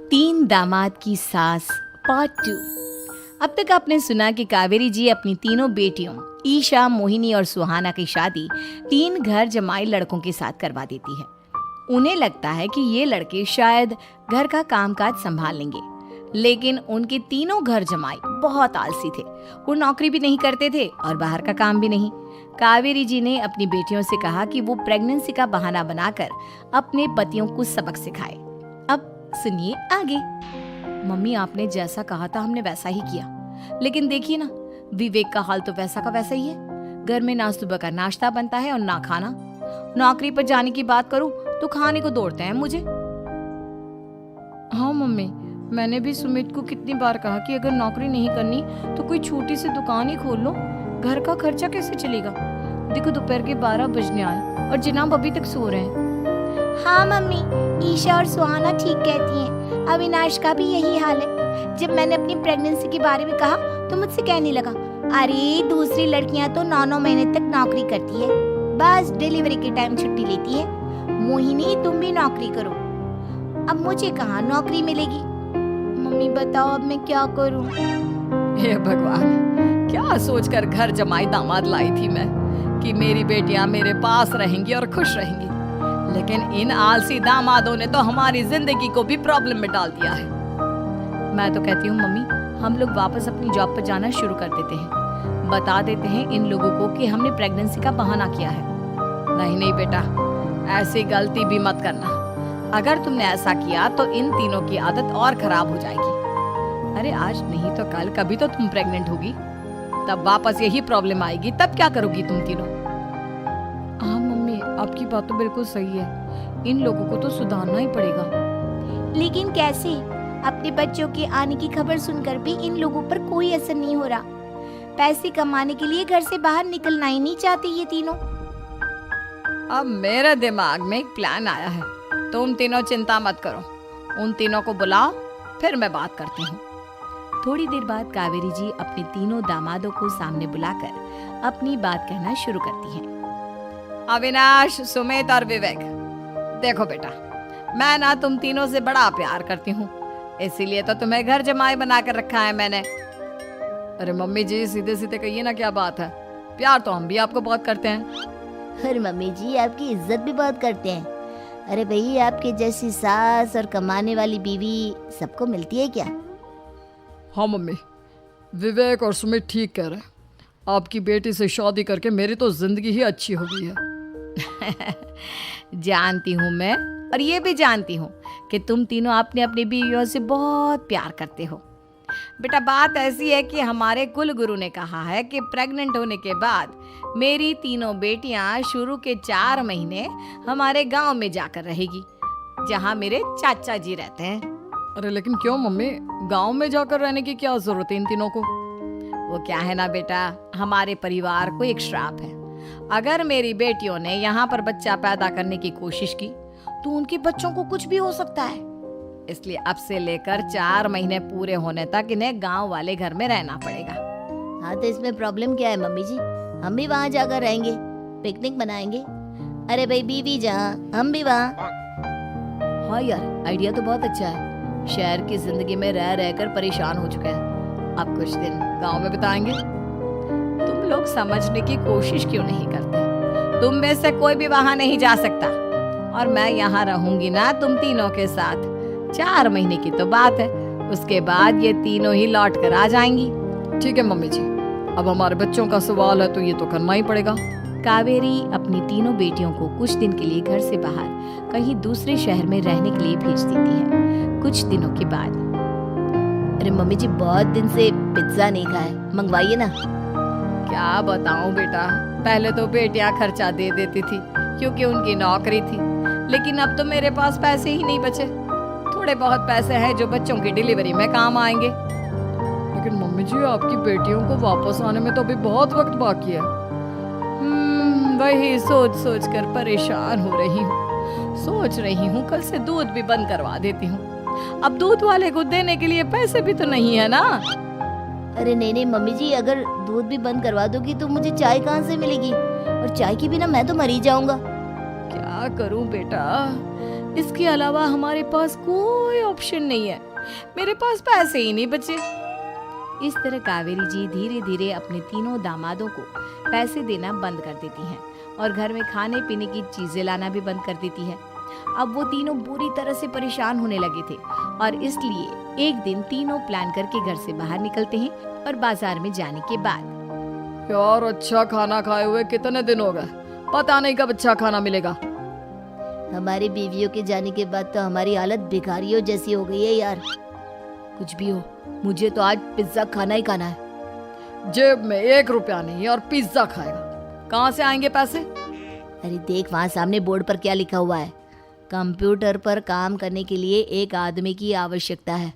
तीन दामाद की सास पार्ट 2। अब तक आपने सुना कि कावेरी जी अपनी तीनों बेटियों ईशा, मोहिनी और सुहाना की शादी तीन घर जमाई लड़कों के साथ करवा देती है। उन्हें लगता है कि ये लड़के शायद घर का कामकाज संभाल लेंगे, लेकिन उनके तीनों घर जमाई बहुत आलसी थे। वो नौकरी भी नहीं करते थे और बाहर का काम भी नहीं। कावेरी जी ने अपनी बेटियों से कहा कि वो प्रेगनेंसी का बहाना बनाकर अपने पतियों को सबक सिखाए। अब सुनिए आगे। मम्मी, आपने जैसा कहा था हमने वैसा ही किया, लेकिन देखिए ना, विवेक का हाल तो वैसा का वैसा ही है। घर में ना सुबह का नाश्ता बनता है और ना खाना। नौकरी पर जाने की बात करूं तो खाने को दौड़ते हैं मुझे। हाँ मम्मी, मैंने भी सुमित को कितनी बार कहा कि अगर नौकरी नहीं करनी तो कोई छोटी सी दुकान ही खोल लो। घर का खर्चा कैसे चलेगा? देखो दोपहर के 12 बजने आए और जिनाब अभी तक सो रहे हैं। हाँ मम्मी, ईशा और सुहाना ठीक कहती हैं। अविनाश का भी यही हाल है। जब मैंने अपनी प्रेगनेंसी के बारे में कहा तो मुझसे कहने लगा, अरे दूसरी लड़कियां तो 9-9 महीने तक नौकरी करती है, बस डिलीवरी के टाइम छुट्टी लेती है। मोहिनी, तुम भी नौकरी करो। अब मुझे कहाँ नौकरी मिलेगी? मम्मी बताओ, अब मैं क्या करूँ? हे भगवान, क्या सोचकर घर जमाई दामाद लाई थी मैं कि मेरी बेटियां मेरे पास रहेंगी और खुश रहेंगी, लेकिन इन आलसी दामादों ने तो हमारी जिंदगी को भी प्रॉब्लम में डाल दिया है। मैं तो कहती हूँ मम्मी, हम लोग वापस अपनी जॉब पर जाना शुरू कर देते हैं। बता देते हैं इन लोगों को कि हमने प्रेगनेंसी का बहाना किया है। नहीं नहीं बेटा, ऐसी गलती भी मत करना। अगर तुमने ऐसा किया तो इन तीनों की आदत और खराब हो जाएगी। अरे आज नहीं तो कल कभी तो तुम प्रेग्नेंट होगी, तब वापस यही प्रॉब्लम आएगी। तब क्या करोगी तुम तीनों? हाँ मम्मी, आपकी बात तो बिल्कुल सही है। इन लोगों को तो सुधारना ही पड़ेगा। लेकिन कैसे? अपने बच्चों के आने की खबर सुनकर भी इन लोगों पर कोई असर नहीं हो रहा। पैसे कमाने के लिए घर से बाहर निकलना ही नहीं चाहते ये तीनों। अब मेरे दिमाग में एक प्लान आया है। तुम तीनों चिंता मत करो, उन तीनों को बुलाओ, फिर मैं बात करती हूँ। थोड़ी देर बाद कावेरी जी अपने तीनों दामादों को सामने बुलाकर अपनी बात कहना शुरू करती हैं। अविनाश, सुमित और विवेक, देखो बेटा, मैं ना तुम तीनों से बड़ा प्यार करती हूँ, इसीलिए तो तुम्हें घर जमाई बना कर रखा है मैंने। अरे मम्मी जी, सीधे सीधे कहिए ना, क्या बात है? प्यार तो हम भी आपको बहुत करते हैं। अरे मम्मी जी, आपकी इज्जत भी बहुत करते हैं। अरे भाई, आपके जैसी सास और कमाने वाली बीवी सबको मिलती है क्या? हाँ मम्मी, विवेक और सुमित ठीक कह रहे हैं। आपकी बेटी से शादी करके मेरी तो जिंदगी ही अच्छी हो गई है। जानती हूँ मैं, और ये भी जानती हूँ कि तुम तीनों अपने अपनी बीवियों से बहुत प्यार करते हो। बेटा, बात ऐसी है कि हमारे कुल गुरु ने कहा है कि प्रेग्नेंट होने के बाद मेरी तीनों बेटियां शुरू के 4 महीने हमारे गांव में जाकर रहेगी, जहां मेरे चाचा जी रहते हैं। अरे लेकिन क्यों मम्मी, गांव में जाकर रहने की क्या जरूरत है इन तीनों को? वो क्या है ना बेटा, हमारे परिवार को एक श्राप है। अगर मेरी बेटियों ने यहाँ पर बच्चा पैदा करने की कोशिश की तो उनके बच्चों को कुछ भी हो सकता है। इसलिए अब से लेकर 4 महीने पूरे होने तक इन्हें गांव वाले घर में रहना पड़ेगा। हाँ तो इसमें प्रॉब्लम क्या है मम्मी जी? हम भी वहाँ जाकर रहेंगे, पिकनिक मनाएंगे। अरे भाई, बीवी जहाँ हम भी वहाँ। हाँ यार, आइडिया तो बहुत अच्छा है। शहर की जिंदगी में रह रहकर परेशान हो चुके हैं, अब कुछ दिन गांव में बिताएंगे। तुम लोग समझने की कोशिश क्यों नहीं करते? तुम में से कोई भी वहां नहीं जा सकता, और मैं यहाँ रहूंगी ना तुम तीनों के साथ। 4 महीने की तो बात है, उसके बाद ये तीनों ही लौट कर आ जाएंगी। ठीक है मम्मी जी, अब हमारे बच्चों का सवाल है तो ये तो करना ही पड़ेगा। कावेरी अपनी तीनों बेटियों को कुछ दिन के लिए घर से बाहर कहीं दूसरे शहर में रहने के लिए भेज देती है। कुछ दिनों के बाद, अरे मम्मी जी, बहुत दिन से पिज्जा नहीं खाया, मंगवाइए ना। क्या बताऊं बेटा, पहले तो बेटियां खर्चा दे देती थी क्योंकि उनकी नौकरी थी, लेकिन अब तो मेरे पास पैसे ही नहीं बचे। थोड़े बहुत पैसे हैं जो बच्चों की डिलीवरी में काम आएंगे। लेकिन मम्मी जी, आपकी बेटियों को वापस आने में तो अभी बहुत वक्त बाकी है। वही सोच सोच कर परेशान हो रही हूँ। सोच रही हूँ कल से दूध भी बंद करवा देती हूँ। अब दूध वाले को देने के लिए पैसे भी तो नहीं है ना। अरे नहीं नहीं मम्मी जी, अगर दूध भी बंद करवा दोगी तो मुझे चाय कहाँ से मिलेगी? और चाय के बिना मैं तो मर ही जाऊंगा। क्या करूं बेटा, इसके अलावा हमारे पास कोई ऑप्शन नहीं है, मेरे पास पैसे ही नहीं बचे। इस तरह कावेरी जी धीरे धीरे अपने तीनों दामादों को पैसे देना बंद कर देती हैं और घर में खाने पीने की चीजें लाना भी बंद कर देती है। अब वो तीनों बुरी तरह से परेशान होने लगे थे और इसलिए एक दिन तीनों प्लान करके घर से बाहर निकलते हैं और बाजार में जाने के बाद यार अच्छा खाना खाए हुए कितने दिन हो गए, पता नहीं कब अच्छा खाना मिलेगा। हमारी बीवियों के जाने के बाद तो हमारी हालत भिखारियों जैसी हो गई है यार। कुछ भी हो, मुझे तो आज पिज्जा खाना ही खाना है। जेब में 1 रुपया नहीं और पिज्जा खाएगा, कहाँ से आएंगे पैसे? अरे देख वहाँ सामने बोर्ड पर क्या लिखा हुआ है, कंप्यूटर पर काम करने के लिए एक आदमी की आवश्यकता है।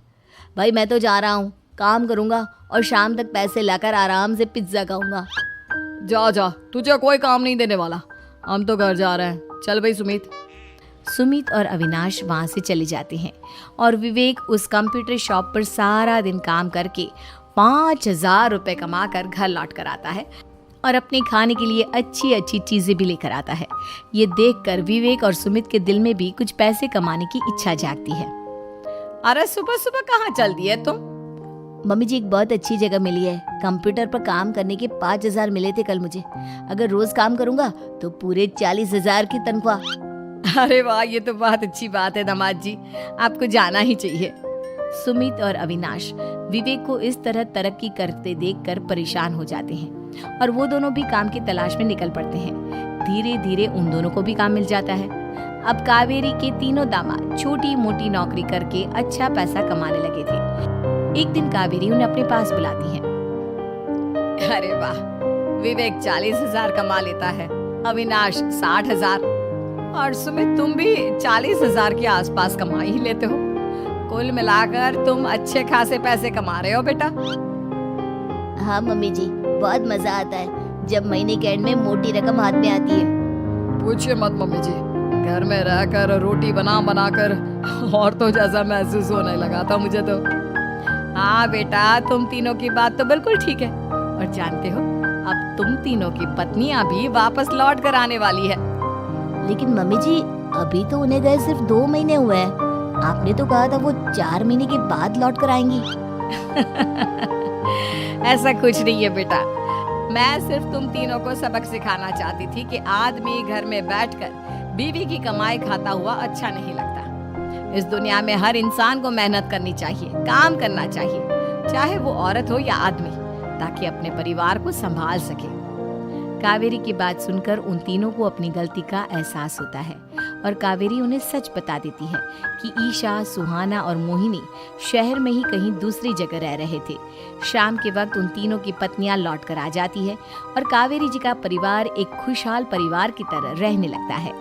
भाई मैं तो जा रहा हूँ, काम करूँगा और शाम तक पैसे लाकर आराम से पिज्जा खाऊंगा। जा जा, तुझे कोई काम नहीं देने वाला, हम तो घर जा रहे हैं। चल भाई सुमित। सुमित और अविनाश वहाँ से चले जाते हैं और विवेक उस कंप्यूटर शॉप पर सारा दिन काम करके 5,000 रुपए कमा कर घर लौट कर आता है और अपने खाने के लिए अच्छी अच्छी चीजें भी लेकर आता है। ये देखकर विवेक और सुमित के दिल में भी कुछ पैसे कमाने की इच्छा जागती है। अरे सुबह सुबह कहाँ चल दी है तुम? मम्मी जी एक बहुत अच्छी जगह मिली है, कंप्यूटर पर काम करने के 5,000 मिले थे कल मुझे। अगर रोज काम करूंगा तो पूरे 40,000 की तनख्वाह। अरे वाह, ये तो बहुत अच्छी बात है दामाद जी, आपको जाना ही चाहिए। सुमित और अविनाश विवेक को इस तरह तरक्की करते देखकर परेशान हो जाते हैं और वो दोनों भी काम की तलाश में निकल पड़ते हैं। धीरे धीरे उन दोनों को भी काम मिल जाता है। अब कावेरी के तीनों दामाद छोटी मोटी नौकरी करके अच्छा पैसा कमाने लगे थे। एक दिन कावेरी उन्हें अपने पास बुलाती है। अरे वाह, विवेक 40,000 कमा लेता है, अविनाश 60,000 और सुमित तुम भी 40,000 के आसपास कमा ही लेते हो। कुल मिलाकर तुम अच्छे खासे पैसे कमा रहे हो बेटा। हाँ मम्मी जी, बहुत मजा आता है जब महीने के एंड में मोटी रकम हाथ में आती है। पूछिए मत मम्मी जी, घर में रहकर रोटी बना बना कर और तो जैसा महसूस होने लगा था मुझे तो। हाँ बेटा, तुम तीनों की बात तो बिल्कुल ठीक है और जानते हो अब तुम तीनों की पत्नियां भी वापस लौट कर आने वाली है। लेकिन मम्मी जी अभी तो उन्हें गए सिर्फ 2 महीने हुए हैं, आपने तो कहा था वो 4 महीने के बाद लौट कर आएंगी। ऐसा कुछ नहीं है बेटा, मैं सिर्फ तुम तीनों को सबक सिखाना चाहती थी कि आदमी घर में बैठकर बीवी की कमाई खाता हुआ अच्छा नहीं लगता। इस दुनिया में हर इंसान को मेहनत करनी चाहिए, काम करना चाहिए, चाहे वो औरत हो या आदमी, ताकि अपने परिवार को संभाल सके। कावेरी की बात सुनकर उन तीनों को अपनी गलती का एहसास होता है और कावेरी उन्हें सच बता देती है कि ईशा, सुहाना और मोहिनी शहर में ही कहीं दूसरी जगह रह रहे थे। शाम के वक्त उन तीनों की पत्नियां लौट कर आ जाती है और कावेरी जी का परिवार एक खुशहाल परिवार की तरह रहने लगता है।